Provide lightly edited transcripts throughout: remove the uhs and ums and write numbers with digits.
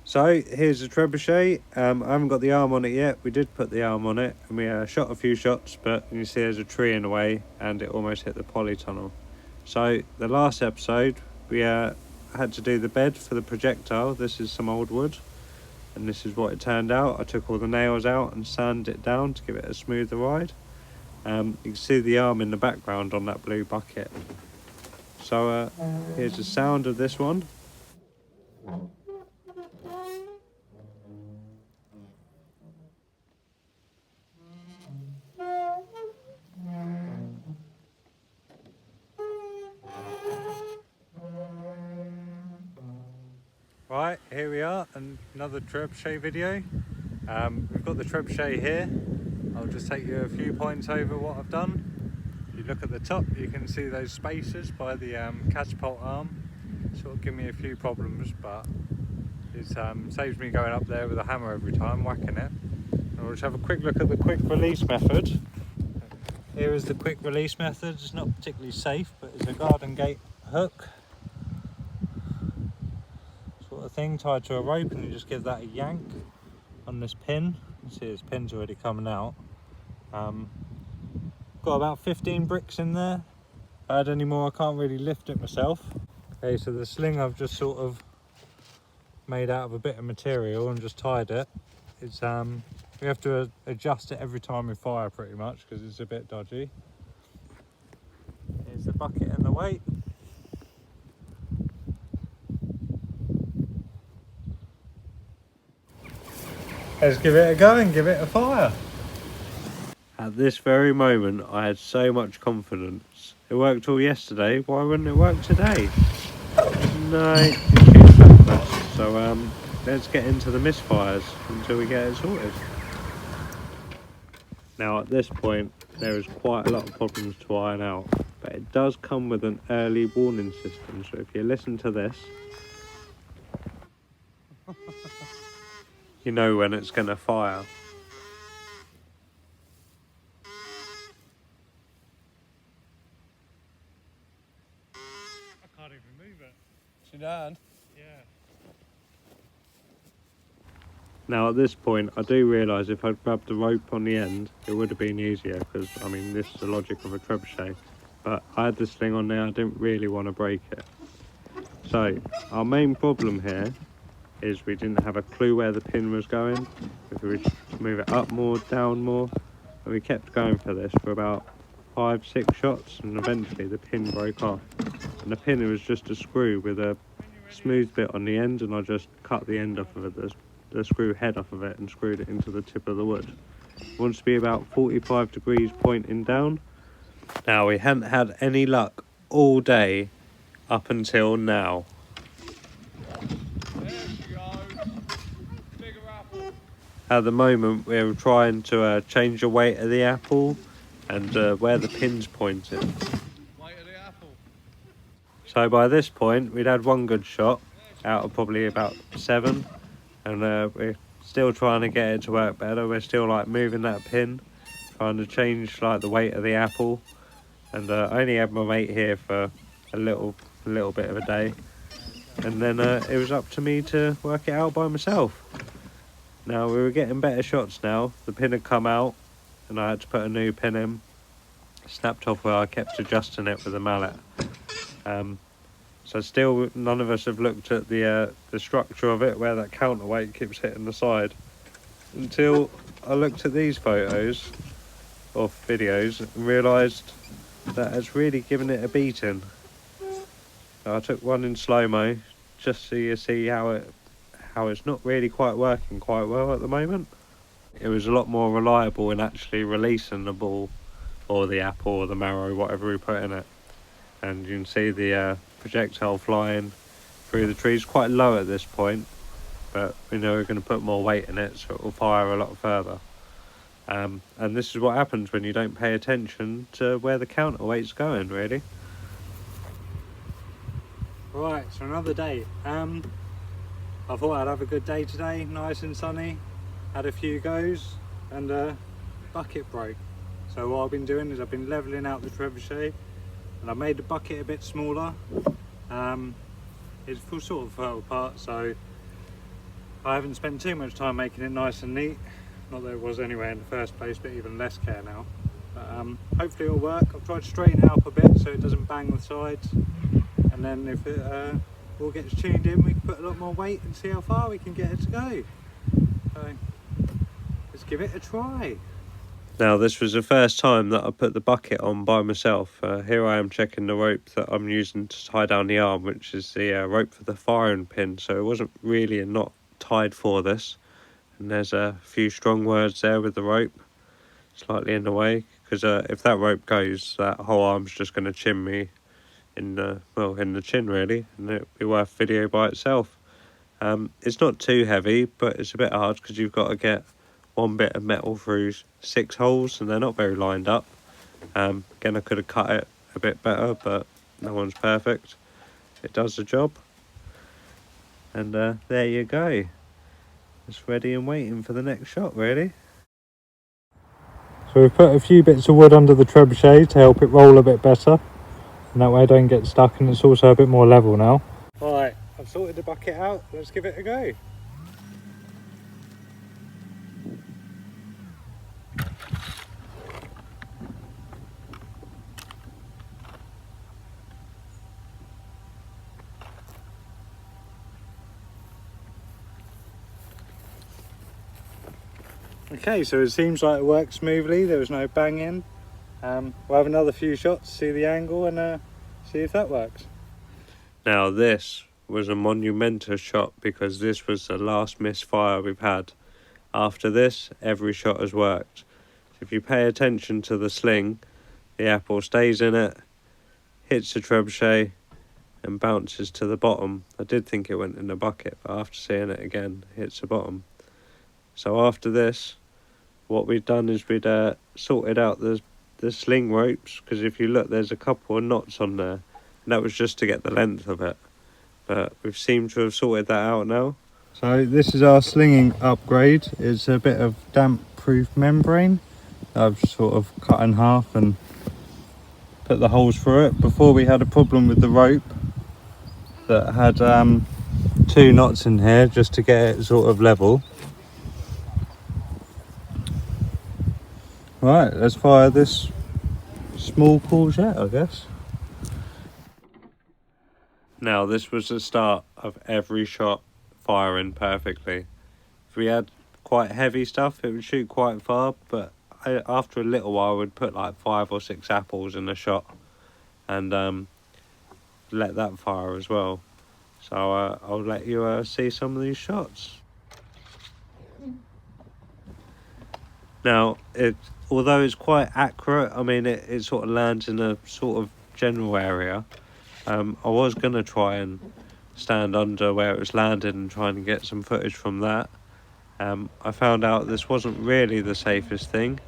So here's the trebuchet. I haven't got the arm on it yet. We did put the arm on it and we shot a few shots, but you see there's a tree in the way and it almost hit the polytunnel. So the last episode we had to do the bed for the projectile. This is some old wood and this is what it turned out. I took all the nails out and sanded it down to give it a smoother ride. You can see the arm in the background on that blue bucket. So here's the sound of this one. Right, here we are, another trebuchet video. We've got the trebuchet here. I'll just take you a few points over what I've done. If you look at the top, you can see those spaces by the catapult arm. Sort of give me a few problems, but it saves me going up there with a hammer every time, whacking it. And we'll just have a quick look at the quick release method. Here is the quick release method. It's not particularly safe, but it's a garden gate hook sort of thing tied to a rope, and you just give that a yank on this pin. You see this pin's already coming out. Got about 15 bricks in there. If I had any more, I can't really lift it myself. Okay, so the sling I've just sort of made out of a bit of material and just tied it. It's we have to adjust it every time we fire pretty much because it's a bit dodgy. Here's the bucket and the weight. Let's give it a go and give it a fire. At this very moment, I had so much confidence. It worked all yesterday, why wouldn't it work today? No, it shoots back first. So let's get into the misfires until we get it sorted. Now at this point, there is quite a lot of problems to iron out, but it does come with an early warning system. So if you listen to this, you know when it's going to fire. I can't even move it. Sit down. Yeah. Now at this point, I do realise if I'd grabbed the rope on the end, it would have been easier because, I mean, this is the logic of a trebuchet. But I had this thing on there, I didn't really want to break it. So, our main problem here is we didn't have a clue where the pin was going. If we would move it up more, down more, and we kept going for this for about 5-6 shots, and eventually the pin broke off. And the pin was just a screw with a smooth bit on the end, and I just cut the end off of it, the screw head off of it, and screwed it into the tip of the wood. It wants to be about 45 degrees pointing down. Now, we hadn't had any luck all day up until now. At the moment, we're trying to change the weight of the apple and where the pin's pointed. Weight of the apple. So by this point, we'd had one good shot out of probably about 7, and we're still trying to get it to work better. We're still like moving that pin, trying to change like the weight of the apple, and I only had my mate here for a little bit of a day, and then it was up to me to work it out by myself. Now we were getting better shots now. The pin had come out and I had to put a new pin in. Snapped off where I kept adjusting it with a mallet. So still none of us have looked at the structure of it, where that counterweight keeps hitting the side, until I looked at these photos or videos and realised that it's really given it a beating. So I took one in slow-mo just so you see how it's not really quite working quite well at the moment. it was a lot more reliable in actually releasing the ball or the apple or the marrow, whatever we put in it. And you can see the projectile flying through the trees, quite low at this point, but we know we're going to put more weight in it, so it will fire a lot further. And this is what happens when you don't pay attention to where the counterweight's going, really. Right, so another day. I thought I'd have a good day today, nice and sunny. Had a few goes, and bucket broke. So what I've been doing is I've been levelling out the trebuchet, and I made the bucket a bit smaller. It's full sort of fell apart, so I haven't spent too much time making it nice and neat. Not that it was anyway in the first place, but even less care now. But hopefully it'll work. I've tried to straighten it up a bit so it doesn't bang the sides, and then if it all gets tuned in, we can put a lot more weight and see how far we can get it to go. So let's give it a try. Now this was the first time that I put the bucket on by myself. Here I am checking the rope that I'm using to tie down the arm, which is the rope for the firing pin, so it wasn't really a knot tied for this. And there's a few strong words there with the rope slightly in the way, because if that rope goes, that whole arm's just going to chin me in the chin really, and it'll be worth video by itself. It's not too heavy, but it's a bit hard because you've got to get one bit of metal through 6 holes, and they're not very lined up. Again, I could have cut it a bit better, but no one's perfect. It does the job, and there you go. It's ready and waiting for the next shot, really. So we've put a few bits of wood under the trebuchet to help it roll a bit better, and that way I don't get stuck, and it's also a bit more level now. Alright, I've sorted the bucket out, let's give it a go. Okay, so it seems like it works smoothly, there was no banging. We'll have another few shots, see the angle, and see if that works. Now this was a monumental shot because this was the last misfire we've had. After this, every shot has worked. If you pay attention to the sling, the apple stays in it, hits the trebuchet, and bounces to the bottom. I did think it went in the bucket, but after seeing it again, it hits the bottom. So after this, what we've done is we'd sorted out the sling ropes, because if you look, there's a couple of knots on there, and that was just to get the length of it. But we've seemed to have sorted that out now. So this is our slinging upgrade. It's a bit of damp-proof membrane I've sort of cut in half and put the holes through it. Before we had a problem with the rope that had 2 knots in here just to get it sort of level. Right, let's fire this small courgette, I guess. Now this was the start of every shot firing perfectly. If we had quite heavy stuff, it would shoot quite far, but after a little while we'd put like 5 or 6 apples in a shot and let that fire as well. So I'll let you see some of these shots. Now, although it's quite accurate, I mean it sort of lands in a sort of general area. I was going to try and stand under where it was landed and try and get some footage from that. I found out this wasn't really the safest thing,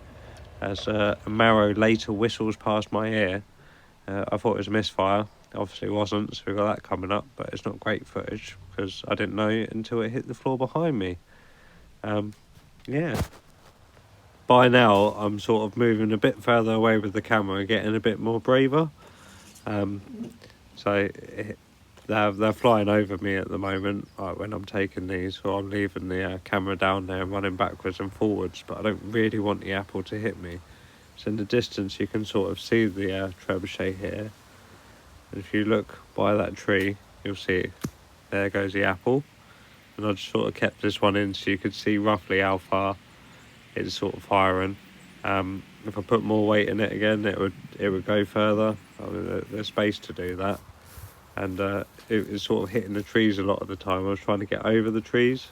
as a marrow later whistles past my ear. I thought it was a misfire, obviously it wasn't, so we got that coming up, but it's not great footage because I didn't know until it hit the floor behind me. Yeah. By now I'm sort of moving a bit further away with the camera, getting a bit more braver. So they're flying over me at the moment, like when I'm taking these, or I'm leaving the camera down there and running backwards and forwards, but I don't really want the apple to hit me. So in the distance you can sort of see the trebuchet here, and if you look by that tree you'll see there goes the apple, and I just sort of kept this one in so you could see roughly how far it's sort of firing. If I put more weight in it again, it would go further. I mean, there's space to do that, and it was sort of hitting the trees a lot of the time. I was trying to get over the trees.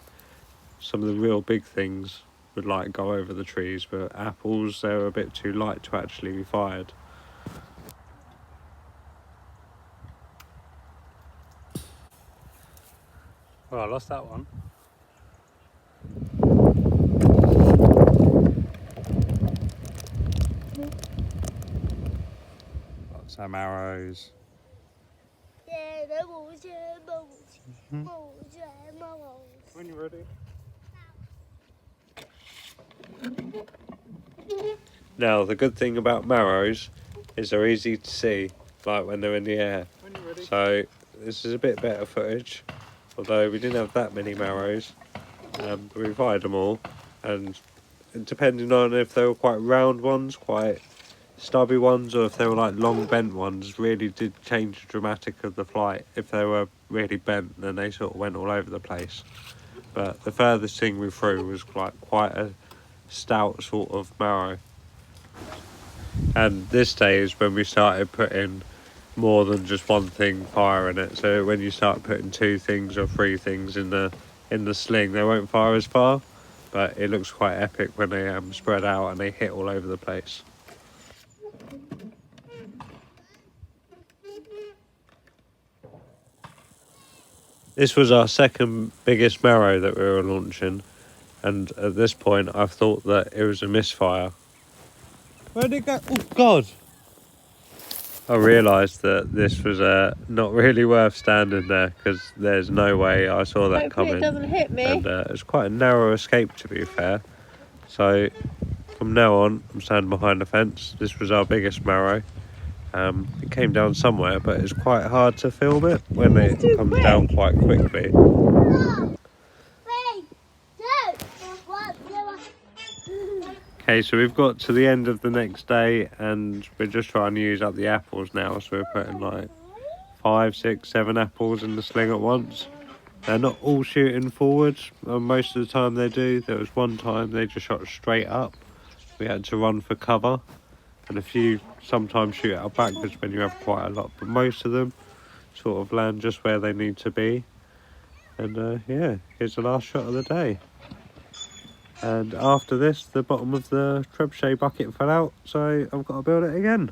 Some of the real big things would like go over the trees, but apples, they're a bit too light to actually be fired. Well, I lost that one. Got some arrows. When you're ready. Now, the good thing about marrows is they're easy to see, like when they're in the air. When you're ready. So this is a bit better footage, although we didn't have that many marrows. We fired them all, and depending on if they were quite round ones, quite stubby ones, or if they were like long bent ones, really did change the dramatic of the flight. If they were really bent, then they sort of went all over the place. But the furthest thing we threw was like quite a stout sort of marrow. And this day is when we started putting more than just one thing fire in it. So when you start putting 2 things or 3 things in the sling, they won't fire as far, but it looks quite epic when they spread out and they hit all over the place. This was our second biggest marrow that we were launching, and at this point I thought that it was a misfire. Where'd it go? Oh God! I realised that this was not really worth standing there, because there's no way I saw that coming. Hopefully it doesn't hit me. And it's quite a narrow escape, to be fair. So from now on, I'm standing behind the fence. This was our biggest marrow. It came down somewhere, but it's quite hard to film it when it comes down quite quickly. Okay, so we've got to the end of the next day, and we're just trying to use up the apples now. So we're putting like 5, 6, 7 apples in the sling at once. They're not all shooting forwards. Most of the time they do. There was one time they just shot straight up. We had to run for cover, and a few sometimes shoot out backwards when you have quite a lot. But most of them sort of land just where they need to be. And yeah, here's the last shot of the day. And after this, the bottom of the trebuchet bucket fell out, so I've got to build it again.